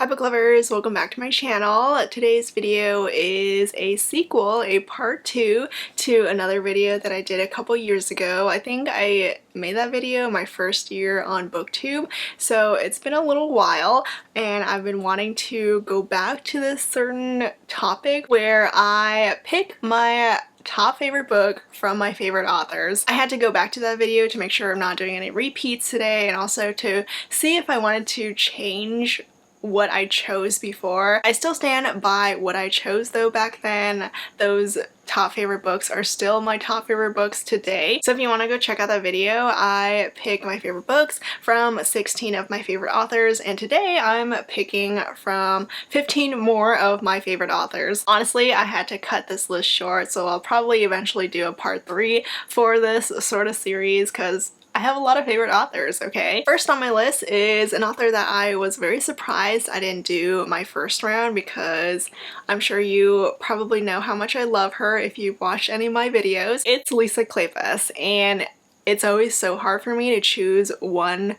Hi book lovers, welcome back to my channel. Today's video is a sequel, a part 2 to another video that I did a couple years ago. I think I made that video my first year on booktube, so it's been a little while and I've been wanting to go back to this certain topic where I pick my top favorite book from my favorite authors. I had to go back to that video to make sure I'm not doing any repeats today, and also to see if I wanted to change what I chose before. I still stand by what I chose though back then. Those top favorite books are still my top favorite books today. So if you want to go check out that video, I pick my favorite books from 16 of my favorite authors, and today I'm picking from 15 more of my favorite authors. Honestly, I had to cut this list short, so I'll probably eventually do a part 3 for this sort of series because I have a lot of favorite authors, okay? First on my list is an author that I was very surprised I didn't do my first round, because I'm sure you probably know how much I love her if you've watched any of my videos. It's Lisa Kleypas, and it's always so hard for me to choose one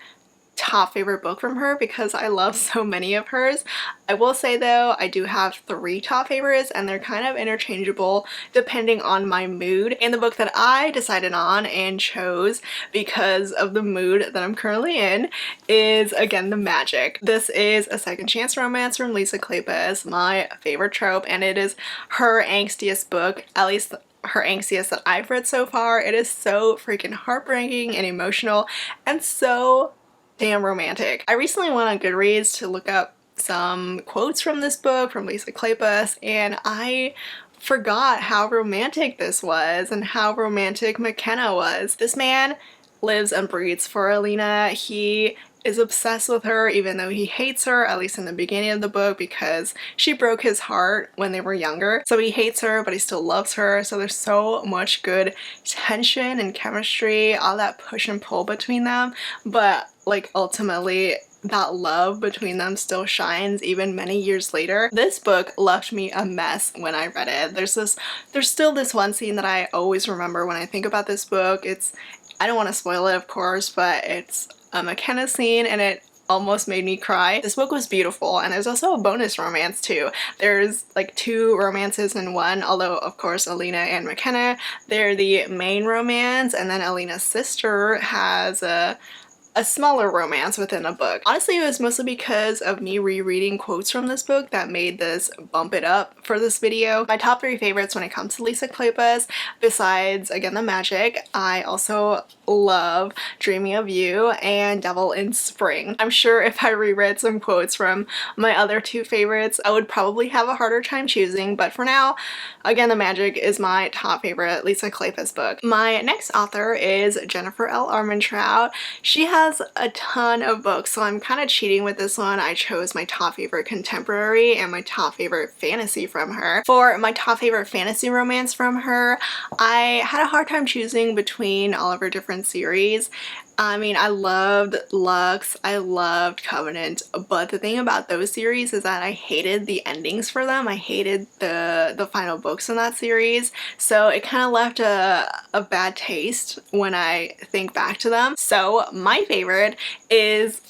top favorite book from her because I love so many of hers. I will say though, I do have 3 top favorites and they're kind of interchangeable depending on my mood. And the book that I decided on and chose because of the mood that I'm currently in is again The Magic. This is a second chance romance from Lisa Kleypas, my favorite trope, and it is her angstiest book, at least her angstiest that I've read so far. It is so freaking heartbreaking and emotional and so damn romantic. I recently went on Goodreads to look up some quotes from this book from Lisa Kleypas, and I forgot how romantic this was and how romantic McKenna was. This man lives and breathes for Alina. He is obsessed with her even though he hates her, at least in the beginning of the book, because she broke his heart when they were younger. So he hates her, but he still loves her. So there's so much good tension and chemistry, all that push and pull between them. But like ultimately that love between them still shines even many years later. This book left me a mess when I read it. There's still this one scene that I always remember when I think about this book. I don't want to spoil it, of course, but it's a McKenna scene and it almost made me cry. This book was beautiful, and there's also a bonus romance too. There's like 2 romances in one, although of course Alina and McKenna, they're the main romance, and then Alina's sister has a smaller romance within a book. Honestly, it was mostly because of me rereading quotes from this book that made this bump it up for this video. My top 3 favorites when it comes to Lisa Kleypas, besides again The Magic, I also love Dreaming of You and Devil in Spring. I'm sure if I reread some quotes from my other 2 favorites, I would probably have a harder time choosing, but for now, again, The Magic is my top favorite Lisa Kleypas book. My next author is Jennifer L. Armentrout. She has a ton of books, so I'm kind of cheating with this one. I chose my top favorite contemporary and my top favorite fantasy from her. For my top favorite fantasy romance from her, I had a hard time choosing between all of her different series. I mean, I loved Lux, I loved Covenant, but the thing about those series is that I hated the endings for them. I hated the final books in that series, so it kind of left a bad taste when I think back to them. So my favorite is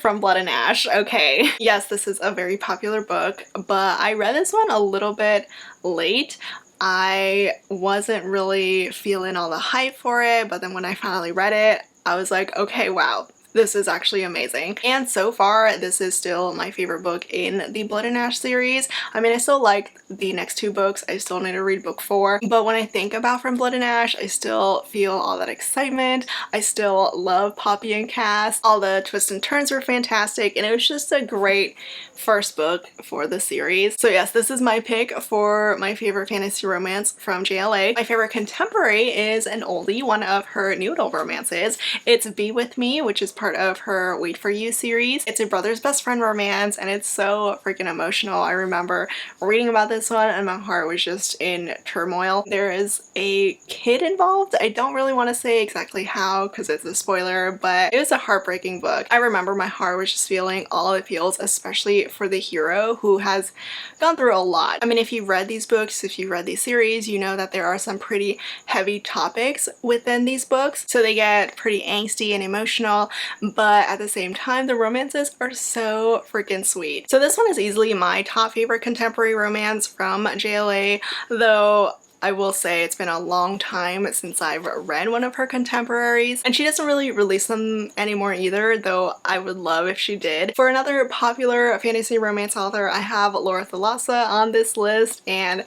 From Blood and Ash. Okay, yes, this is a very popular book, but I read this one a little bit late. I wasn't really feeling all the hype for it, but then when I finally read it, I was like, okay, wow, this is actually amazing. And so far, this is still my favorite book in the Blood and Ash series. I mean, I still like the next 2 books. I still need to read book 4. But when I think about From Blood and Ash, I still feel all that excitement. I still love Poppy and Cass. All the twists and turns were fantastic, and it was just a great first book for the series. So yes, this is my pick for my favorite fantasy romance from JLA. My favorite contemporary is an oldie, one of her new adult romances. It's Be With Me, which is part of her Wait For You series. It's a brother's best friend romance, and it's so freaking emotional. I remember reading about this one and my heart was just in turmoil. There is a kid involved. I don't really want to say exactly how because it's a spoiler, but it was a heartbreaking book. I remember my heart was just feeling all it feels, especially for the hero who has gone through a lot. I mean, if you've read these books, if you've read these series, you know that there are some pretty heavy topics within these books, so they get pretty angsty and emotional, but at the same time, the romances are so freaking sweet. So this one is easily my top favorite contemporary romance from JLA, though I will say it's been a long time since I've read one of her contemporaries, and she doesn't really release them anymore either, though I would love if she did. For another popular fantasy romance author, I have Laura Thalassa on this list, and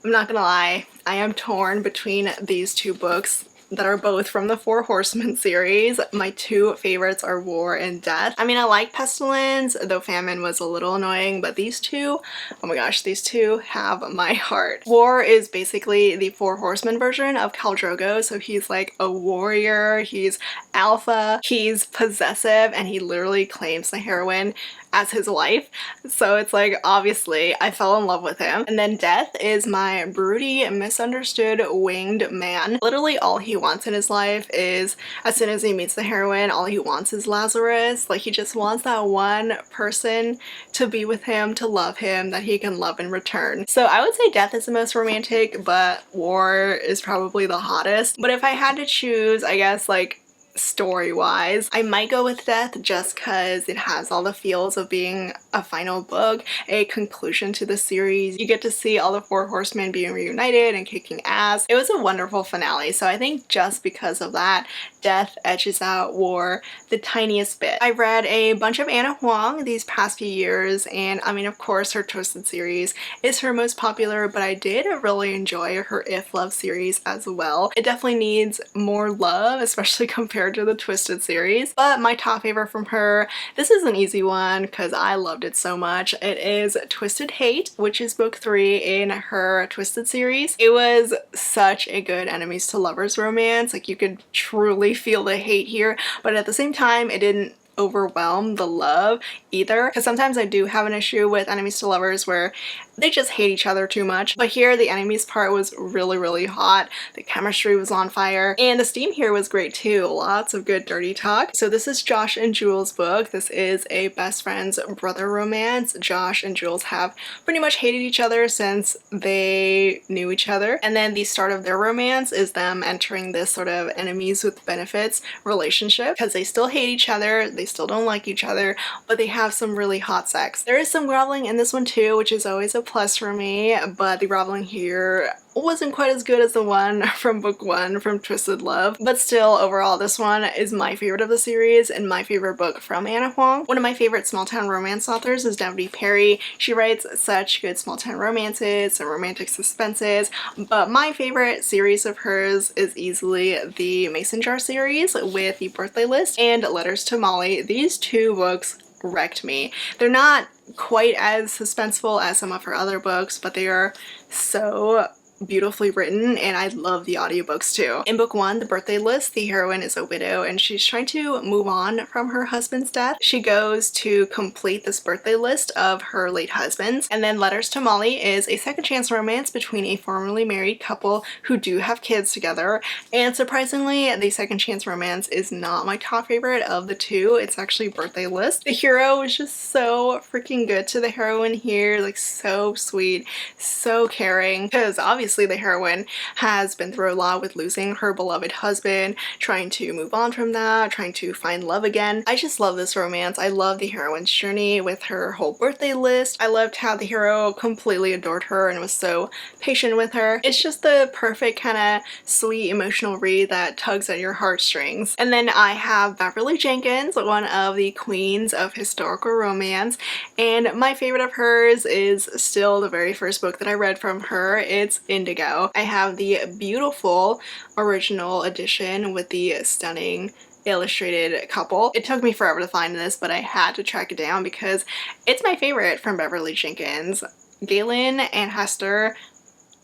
I'm not gonna lie, I am torn between these two books that are both from the Four Horsemen series. My two favorites are War and Death. I mean, I like Pestilence, though Famine was a little annoying, but these two, oh my gosh, these two have my heart. War is basically the Four Horsemen version of Khal Drogo, so he's like a warrior, he's alpha, he's possessive, and he literally claims the heroine as his wife. So it's like, obviously, I fell in love with him. And then Death is my broody, misunderstood, winged man. Literally all he wants in his life is, as soon as he meets the heroine, all he wants is Lazarus. Like, he just wants that one person to be with him, to love him, that he can love in return. So I would say Death is the most romantic, but War is probably the hottest. But if I had to choose, I guess, like, story-wise, I might go with Death just because it has all the feels of being a final book, a conclusion to the series. You get to see all the Four Horsemen being reunited and kicking ass. It was a wonderful finale, so I think just because of that, Death edges out War the tiniest bit. I read a bunch of Anna Huang these past few years, and I mean, of course, her Twisted series is her most popular, but I did really enjoy her If Love series as well. It definitely needs more love, especially compared to the Twisted series. But my top favorite from her, this is an easy one because I loved it so much. It is Twisted Hate, which is book 3 in her Twisted series. It was such a good enemies to lovers romance. Like, you could truly feel the hate here, but at the same time, it didn't overwhelm the love either, because sometimes I do have an issue with enemies to lovers where they just hate each other too much. But here the enemies part was really hot, the chemistry was on fire, and the steam here was great too. Lots of good dirty talk. So this is Josh and Jules' book. This is a best friend's brother romance. Josh and Jules have pretty much hated each other since they knew each other, and then the start of their romance is them entering this sort of enemies with benefits relationship because they still hate each other, they still don't like each other, but they have some really hot sex. There is some groveling in this one too, which is always a plus for me, but the groveling here wasn't quite as good as the one from book 1 from Twisted Love. But still, overall, this one is my favorite of the series and my favorite book from Anna Huang. One of my favorite small town romance authors is Debbie Perry. She writes such good small town romances and romantic suspenses, but my favorite series of hers is easily the Mason Jar series with The Birthday List and Letters to Molly. These two books wrecked me. They're not quite as suspenseful as some of her other books, but they are so beautifully written, and I love the audiobooks too. In book 1, The Birthday List, the heroine is a widow and she's trying to move on from her husband's death. She goes to complete this birthday list of her late husbands. And then Letters to Molly is a second chance romance between a formerly married couple who do have kids together, and surprisingly, the second chance romance is not my top favorite of the two. It's actually Birthday List. The hero is just so freaking good to the heroine here, like so sweet, so caring, because obviously the heroine has been through a lot with losing her beloved husband, trying to move on from that, trying to find love again. I just love this romance. I love the heroine's journey with her whole birthday list. I loved how the hero completely adored her and was so patient with her. It's just the perfect kind of sweet emotional read that tugs at your heartstrings. And then I have Beverly Jenkins, one of the queens of historical romance, and my favorite of hers is still the very first book that I read from her. It's Indigo. I have the beautiful original edition with the stunning illustrated couple. It took me forever to find this, but I had to track it down because it's my favorite from Beverly Jenkins. Galen and Hester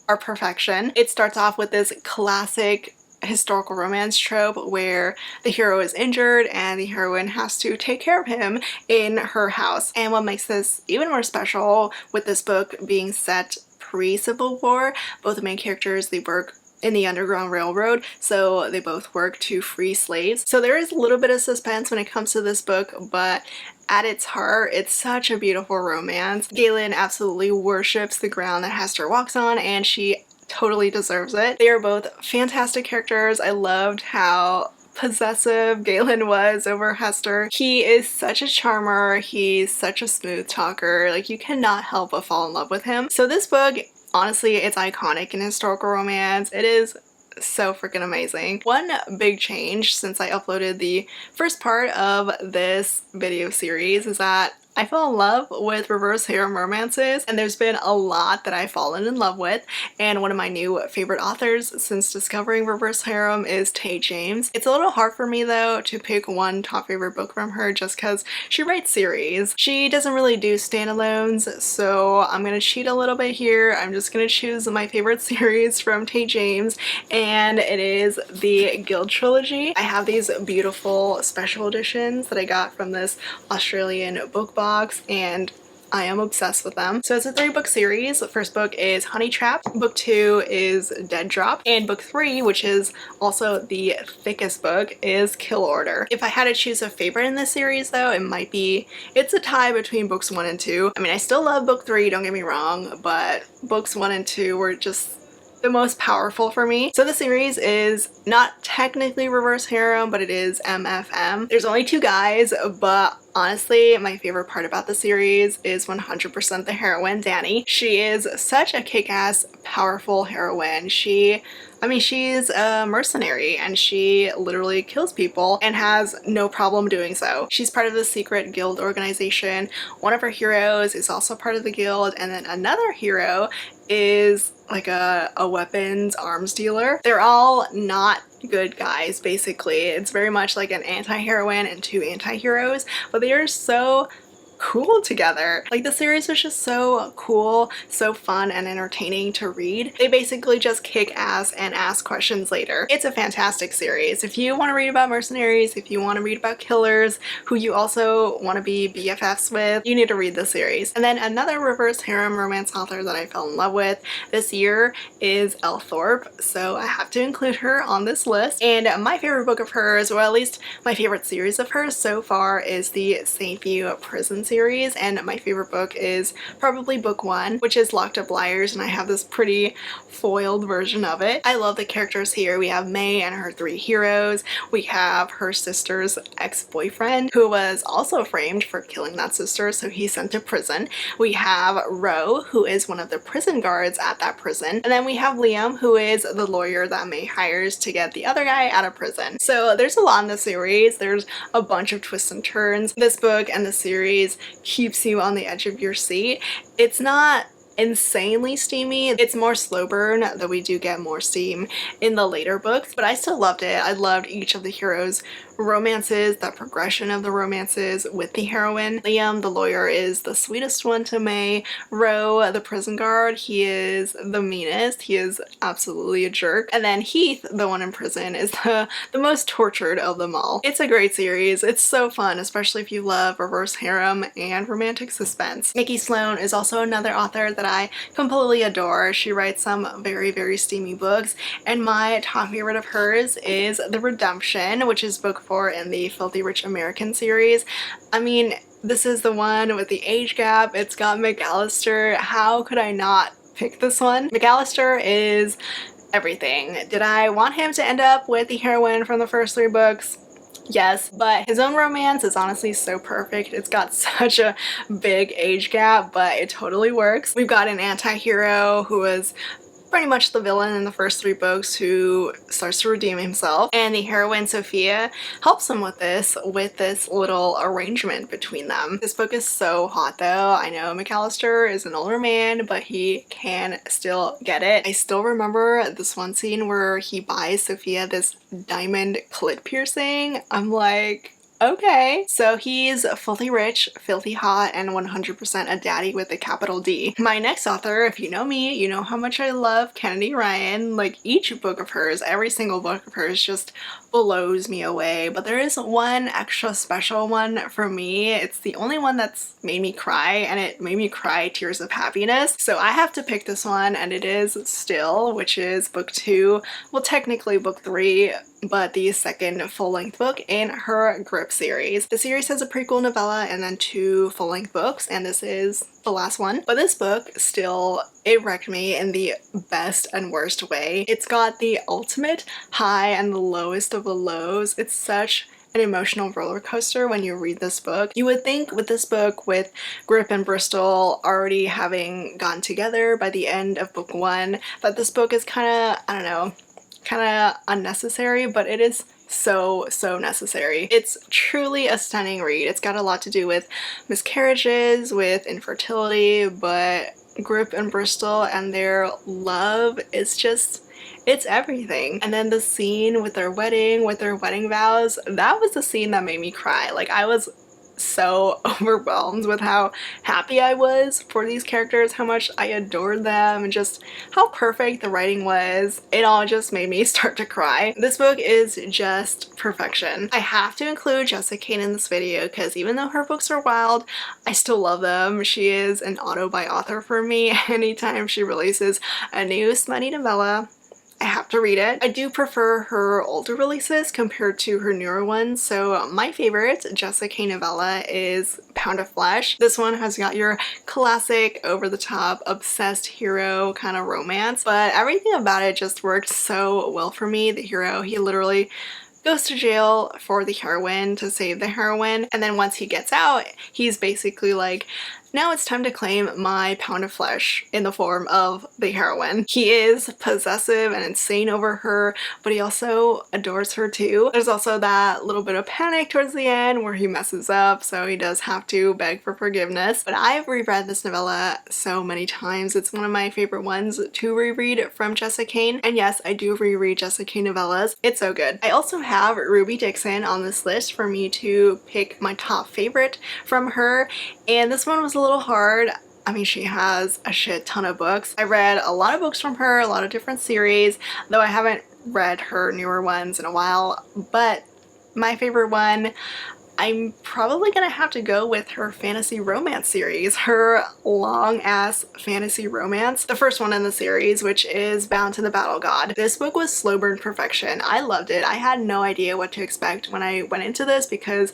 are perfection. It starts off with this classic historical romance trope where the hero is injured and the heroine has to take care of him in her house. And what makes this even more special with this book being set pre-Civil War, both the main characters, they work in the Underground Railroad, so they both work to free slaves. So there is a little bit of suspense when it comes to this book, but at its heart, it's such a beautiful romance. Galen absolutely worships the ground that Hester walks on, and she totally deserves it. They are both fantastic characters. I loved how possessive Galen was over Hester. He is such a charmer, he's such a smooth talker, like you cannot help but fall in love with him. So this book, honestly, it's iconic in historical romance. It is so freaking amazing. One big change since I uploaded the first part of this video series is that I fell in love with reverse harem romances, and there's been a lot that I've fallen in love with, and one of my new favorite authors since discovering reverse harem is Tate James. It's a little hard for me though to pick one top favorite book from her just because she writes series. She doesn't really do standalones, so I'm gonna cheat a little bit here. I'm just gonna choose my favorite series from Tate James, and it is the Guild Trilogy. I have these beautiful special editions that I got from this Australian book box, and I am obsessed with them. So it's a 3-book series. The first book is Honey Trap, book 2 is Dead Drop, and book 3, which is also the thickest book, is Kill Order. If I had to choose a favorite in this series though, it's a tie between books 1 and 2. I mean, I still love book 3, don't get me wrong, but books 1 and 2 were just the most powerful for me. So the series is not technically reverse harem, but it is MFM. There's only 2 guys, but honestly, my favorite part about the series is 100% the heroine, Danny. She is such a kick-ass, powerful heroine. She's a mercenary and she literally kills people and has no problem doing so. She's part of the secret guild organization. One of her heroes is also part of the guild, and then another hero is like a weapons arms dealer. They're all not good guys, basically. It's very much like an anti-heroine and 2 anti-heroes, but they are so cool together. Like, the series was just so cool, so fun and entertaining to read. They basically just kick ass and ask questions later. It's a fantastic series. If you want to read about mercenaries, if you want to read about killers who you also want to be BFFs with, you need to read this series. And then another reverse harem romance author that I fell in love with this year is Elle Thorpe, so I have to include her on this list. And my favorite book of hers, or at least my favorite series of hers so far, is the St. View Prison series, and my favorite book is probably book 1, which is Locked Up Liars, and I have this pretty foiled version of it. I love the characters here. We have May and her 3 heroes. We have her sister's ex-boyfriend, who was also framed for killing that sister, so he's sent to prison. We have Ro, who is one of the prison guards at that prison, and then we have Liam, who is the lawyer that May hires to get the other guy out of prison. So there's a lot in the series. There's a bunch of twists and turns. This book and the series keeps you on the edge of your seat. It's not insanely steamy. It's more slow burn, though we do get more steam in the later books, but I still loved it. I loved each of the heroes' romances, the progression of the romances with the heroine. Liam, the lawyer, is the sweetest one to May. Ro, the prison guard, he is the meanest. He is absolutely a jerk. And then Heath, the one in prison, is the most tortured of them all. It's a great series. It's so fun, especially if you love reverse harem and romantic suspense. Nikki Sloane is also another author that I completely adore. She writes some very, very steamy books, and my top favorite of hers is The Redemption, which is book 4 in the Filthy Rich American series. I mean, this is the one with the age gap. It's got McAllister. How could I not pick this one? McAllister is everything. Did I want him to end up with the heroine from the first 3 books? Yes, but his own romance is honestly so perfect. It's got such a big age gap, but it totally works. We've got an anti-hero who is pretty much the villain in the first 3 books who starts to redeem himself, and the heroine Sophia helps him with this little arrangement between them. This book is so hot though. I know McAllister is an older man, but he can still get it. I still remember this one scene where he buys Sophia this diamond clit piercing. I'm like, okay. So he's filthy rich, filthy hot, and 100% a daddy with a capital D. My next author, if you know me, you know how much I love Kennedy Ryan. Like, each book of hers, every single book of hers just blows me away. But there is one extra special one for me. It's the only one that's made me cry, and it made me cry tears of happiness. So I have to pick this one, and it is Still, which is book 2. Well, technically book 3, but the second full-length book in her Grip book series. The series has a prequel novella and then 2 full-length books, and this is the last one. But this book still, it wrecked me in the best and worst way. It's got the ultimate high and the lowest of the lows. It's such an emotional roller coaster when you read this book. You would think with this book, with Grip and Bristol already having gotten together by the end of book 1, that this book is kind of, I don't know, kind of unnecessary, but it is so necessary. It's truly a stunning read. It's got a lot to do with miscarriages, with infertility, but Grip and Bristol and their love is just, it's everything. And then the scene with their wedding vows, that was the scene that made me cry. Like, I was so overwhelmed with how happy I was for these characters, how much I adored them, and just how perfect the writing was. It all just made me start to cry. This book is just perfection. I have to include Jessa Kane in this video because even though her books are wild, I still love them. She is an auto-buy author for me. Anytime she releases a new smutty novella, I have to read it. I do prefer her older releases compared to her newer ones. So my favorite Jessa Kane novella is Pound of Flesh. This one has got your classic over-the-top obsessed hero kind of romance, but everything about it just worked so well for me. The hero, he literally goes to jail for the heroine to save the heroine, and then once he gets out, he's basically like, now it's time to claim my pound of flesh in the form of the heroine. He is possessive and insane over her, but he also adores her too. There's also that little bit of panic towards the end where he messes up, so he does have to beg for forgiveness. But I've reread this novella so many times. It's one of my favorite ones to reread from Jessa Kane. And yes, I do reread Jessa Kane novellas. It's so good. I also have Ruby Dixon on this list for me to pick my top favorite from her, and this one was a little hard. I mean, she has a shit ton of books. I read a lot of books from her, a lot of different series, though I haven't read her newer ones in a while, but my favorite one, I'm probably gonna have to go with her fantasy romance series, her long-ass fantasy romance. The first one in the series, which is Bound to the Battle God. This book was slow burn perfection. I loved it. I had no idea what to expect when I went into this because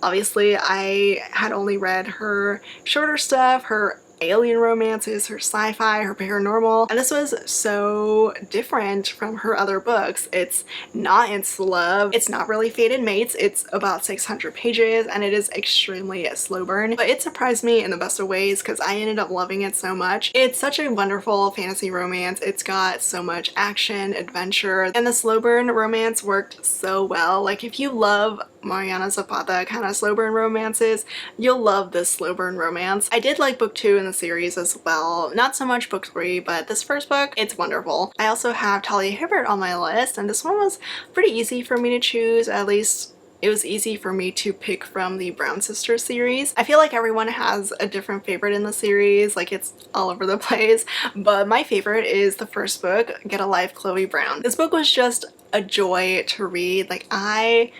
obviously I had only read her shorter stuff, her alien romances, her sci-fi, her paranormal, and this was so different from her other books. It's not instant love, it's not really fated mates, it's about 600 pages and it is extremely slow burn, but it surprised me in the best of ways because I ended up loving it so much. It's such a wonderful fantasy romance. It's got so much action, adventure, and the slow burn romance worked so well. Like, if you love Mariana Zapata kind of slow burn romances, you'll love this slow burn romance. I did like book 2 in the series as well. Not so much book 3, but this first book, it's wonderful. I also have Talia Hibbert on my list, and this one was pretty easy for me to choose. At least it was easy for me to pick from the Brown Sisters series. I feel like everyone has a different favorite in the series, like it's all over the place, but my favorite is the first book, Get a Life, Chloe Brown. This book was just a joy to read. Like, I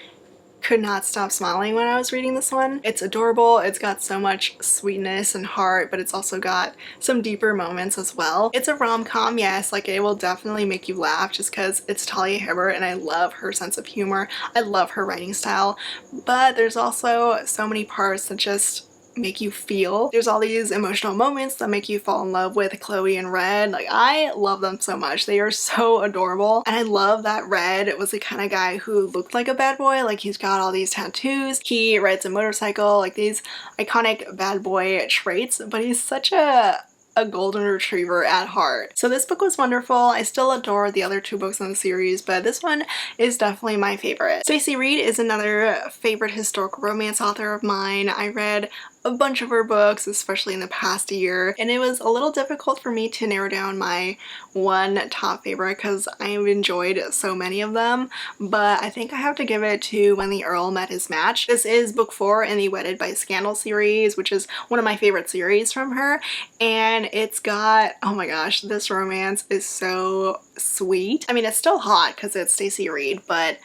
could not stop smiling when I was reading this one. It's adorable, it's got so much sweetness and heart, but it's also got some deeper moments as well. It's a rom-com, yes, like it will definitely make you laugh just because it's Talia Hibbert and I love her sense of humor. I love her writing style, but there's also so many parts that just make you feel. There's all these emotional moments that make you fall in love with Chloe and Red. Like, I love them so much. They are so adorable, and I love that Red was the kind of guy who looked like a bad boy. Like, he's got all these tattoos, he rides a motorcycle, like these iconic bad boy traits, but he's such a golden retriever at heart. So this book was wonderful. I still adore the other 2 books in the series, but this one is definitely my favorite. Stacey Reid is another favorite historical romance author of mine. I read a bunch of her books, especially in the past year, and it was a little difficult for me to narrow down my one top favorite because I've enjoyed so many of them, but I think I have to give it to When the Earl Met His Match. This is book 4 in the Wedded by Scandal series, which is one of my favorite series from her, and it's got, oh my gosh, this romance is so sweet. I mean, it's still hot because it's Stacey Reid, but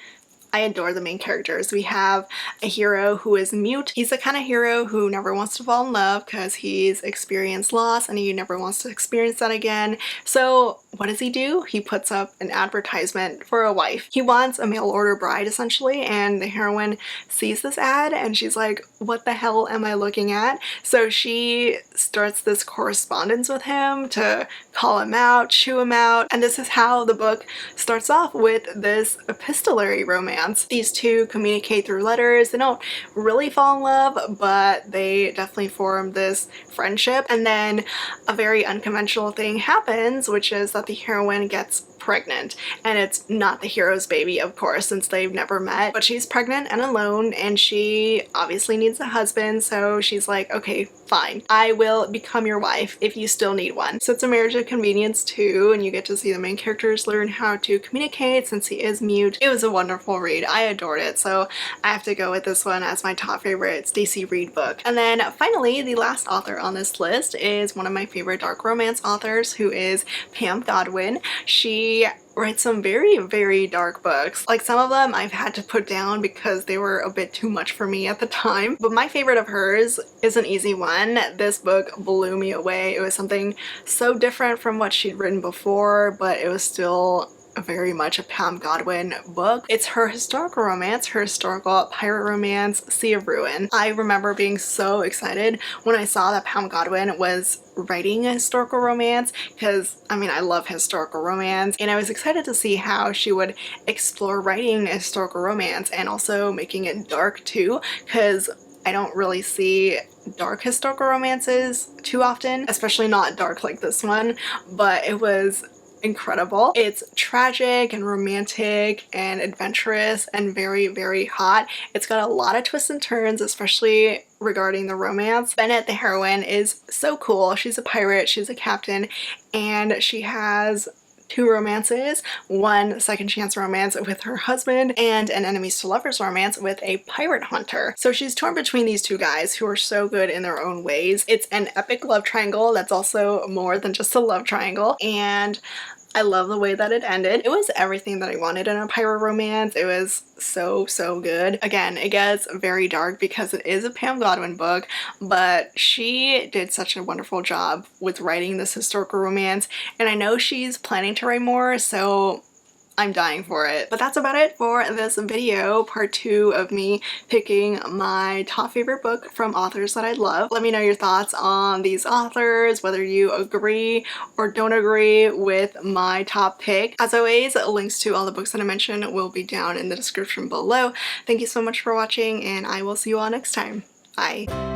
I adore the main characters. We have a hero who is mute. He's the kind of hero who never wants to fall in love because he's experienced loss and he never wants to experience that again. So what does he do? He puts up an advertisement for a wife. He wants a mail order bride essentially, and the heroine sees this ad and she's like, what the hell am I looking at? So she starts this correspondence with him to call him out, chew him out, and this is how the book starts off, with this epistolary romance. These two communicate through letters. They don't really fall in love, but they definitely form this friendship, and then a very unconventional thing happens, which is that the heroine gets pregnant, and it's not the hero's baby, of course, since they've never met, but she's pregnant and alone, and she obviously needs a husband, so she's like, okay, fine, I will become your wife if you still need one. So it's a marriage of convenience too, and you get to see the main characters learn how to communicate since he is mute. It was a wonderful read. I adored it, so I have to go with this one as my top favorite Stacey Reid book. And then finally, the last author on this list is one of my favorite dark romance authors, who is Pam Godwin. She writes some very dark books. Like, some of them I've had to put down because they were a bit too much for me at the time, but my favorite of hers is an easy one. This book blew me away. It was something so different from what she'd written before, but it was still very much a Pam Godwin book. It's her historical romance, her historical pirate romance, Sea of Ruin. I remember being so excited when I saw that Pam Godwin was writing a historical romance, because I mean, I love historical romance, and I was excited to see how she would explore writing a historical romance and also making it dark too, because I don't really see dark historical romances too often, especially not dark like this one, but it was incredible. It's tragic and romantic and adventurous and very hot. It's got a lot of twists and turns, especially regarding the romance. Bennett, the heroine, is so cool. She's a pirate, she's a captain, and she has two romances, one second chance romance with her husband and an enemies to lovers romance with a pirate hunter. So she's torn between these two guys who are so good in their own ways. It's an epic love triangle that's also more than just a love triangle, and I love the way that it ended. It was everything that I wanted in a pirate romance. It was so good. Again, it gets very dark because it is a Pam Godwin book, but she did such a wonderful job with writing this historical romance, and I know she's planning to write more, so I'm dying for it. But that's about it for this video, part 2 of me picking my top favorite book from authors that I love. Let me know your thoughts on these authors, whether you agree or don't agree with my top pick. As always, links to all the books that I mentioned will be down in the description below. Thank you so much for watching, and I will see you all next time. Bye.